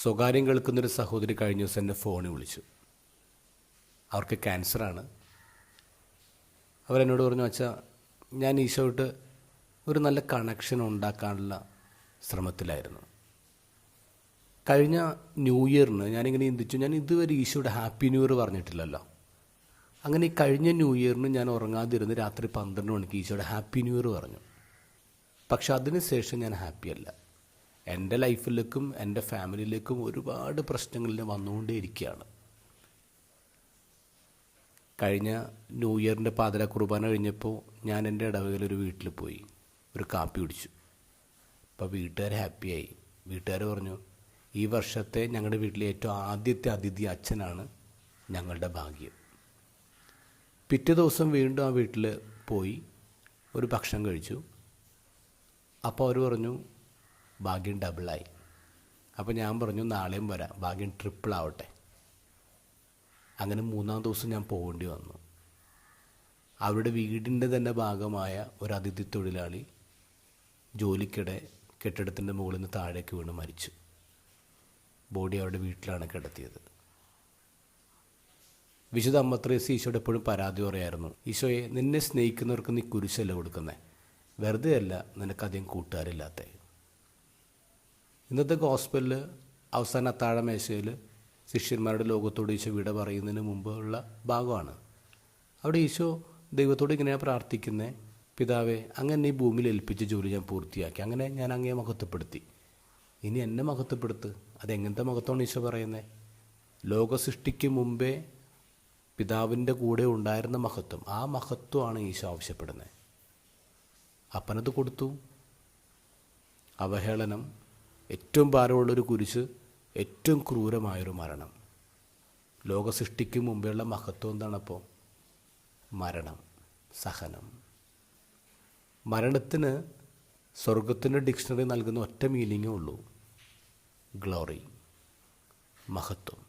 സ്വകാര്യം കേൾക്കുന്നൊരു സഹോദരി കഴിഞ്ഞ ദിവസം എന്നെ ഫോണിൽ വിളിച്ചു. അവർക്ക് ക്യാൻസറാണ്. അവരെന്നോട് പറഞ്ഞു, അച്ഛാ, ഞാൻ ഈശോയിട്ട് ഒരു നല്ല കണക്ഷൻ ഉണ്ടാക്കാനുള്ള ശ്രമത്തിലായിരുന്നു. കഴിഞ്ഞ ന്യൂ ഇയറിന് ഞാനിങ്ങനെ ചിന്തിച്ചു, ഞാൻ ഇതുവരെ ഈശോയുടെ ഹാപ്പി ന്യൂ ഇയർ പറഞ്ഞിട്ടില്ലല്ലോ. അങ്ങനെ ഈ കഴിഞ്ഞ ന്യൂ ഇയറിന് ഞാൻ ഉറങ്ങാതിരുന്ന് രാത്രി 12 മണിക്ക് ഈശോയുടെ ഹാപ്പി ന്യൂ ഇയർ പറഞ്ഞു. പക്ഷെ അതിന് ശേഷം ഞാൻ ഹാപ്പിയല്ല. എൻ്റെ ലൈഫിലേക്കും എൻ്റെ ഫാമിലിയിലേക്കും ഒരുപാട് പ്രശ്നങ്ങളിൽ വന്നുകൊണ്ടേയിരിക്കുകയാണ്. കഴിഞ്ഞ ന്യൂ ഇയറിൻ്റെ പാതിര കുർബാന കഴിഞ്ഞപ്പോൾ ഞാൻ എൻ്റെ ഇടവകയിലൊരു വീട്ടിൽ പോയി ഒരു കാപ്പി കുടിച്ചു. അപ്പോൾ വീട്ടുകാർ ഹാപ്പിയായി. വീട്ടുകാർ പറഞ്ഞു, ഈ വർഷത്തെ ഞങ്ങളുടെ വീട്ടിലെ ഏറ്റവും ആദ്യത്തെ അതിഥി അച്ഛനാണ്, ഞങ്ങളുടെ ഭാഗ്യം. പിറ്റേ ദിവസം വീണ്ടും ആ വീട്ടിൽ പോയി ഒരു ഭക്ഷണം കഴിച്ചു. അപ്പോൾ അവർ പറഞ്ഞു, ഭാഗ്യം ഡബിളായി. അപ്പോൾ ഞാൻ പറഞ്ഞു, നാളെയും വരാം, ഭാഗ്യം ട്രിപ്പിൾ ആവട്ടെ. അങ്ങനെ 3-ാം ദിവസം ഞാൻ പോകേണ്ടി വന്നു. അവരുടെ വീടിൻ്റെ തന്നെ ഭാഗമായ ഒരു അതിഥി തൊഴിലാളി ജോലിക്കിടെ കെട്ടിടത്തിൻ്റെ മുകളിൽ നിന്ന് താഴേക്ക് വീണ് മരിച്ചു. ബോഡി അവരുടെ വീട്ടിലാണ് കിടത്തിയത്. വിശുദ്ധ അമ്മ ത്രേസ്യ ഈശോയുടെ എപ്പോഴും പരാതി പറയായിരുന്നു, ഈശോയെ, നിന്നെ സ്നേഹിക്കുന്നവർക്ക് നീ കുരിശല്ല കൊടുക്കുന്നത്, വെറുതെ അല്ല നിനക്കധികം കൂട്ടുകാരില്ലാത്ത. ഇന്നത്തെ ഗോസ്പലിൽ അവസാന അത്താഴമേശയിൽ ശിഷ്യന്മാരുടെ ലോകത്തോട് ഈശോ വിട പറയുന്നതിന് മുമ്പുള്ള ഭാഗമാണ്. അവിടെ ഈശോ ദൈവത്തോട് ഇങ്ങനെയാണ് പ്രാർത്ഥിക്കുന്നത്, പിതാവേ, അങ്ങനെ ഈ ഭൂമിയിൽ ഏൽപ്പിച്ച ജോലി ഞാൻ പൂർത്തിയാക്കി, അങ്ങനെ ഞാൻ അങ്ങയെ മഹത്വപ്പെടുത്തി, ഇനി എന്നെ മഹത്വപ്പെടുത്ത്. അതെങ്ങനത്തെ മഹത്വമാണ് ഈശോ പറയുന്നത്? ലോക സൃഷ്ടിക്ക് മുമ്പേ പിതാവിൻ്റെ കൂടെ ഉണ്ടായിരുന്ന മഹത്വം, ആ മഹത്വമാണ് ഈശോ ആവശ്യപ്പെടുന്നത്. അപ്പനത് കൊടുത്തു. അവഹേളനം, ഏറ്റവും ഭാരമുള്ളൊരു കുരിശ്, ഏറ്റവും ക്രൂരമായൊരു മരണം. ലോക സൃഷ്ടിക്ക് മുമ്പേയുള്ള മഹത്വം എന്താണപ്പോൾ? മരണം, സഹനം. മരണത്തിന് സ്വർഗത്തിൻ്റെ ഡിക്ഷണറി നൽകുന്ന ഒറ്റ മീനിങ്ങേ ഉള്ളൂ, ഗ്ലോറി, മഹത്വം.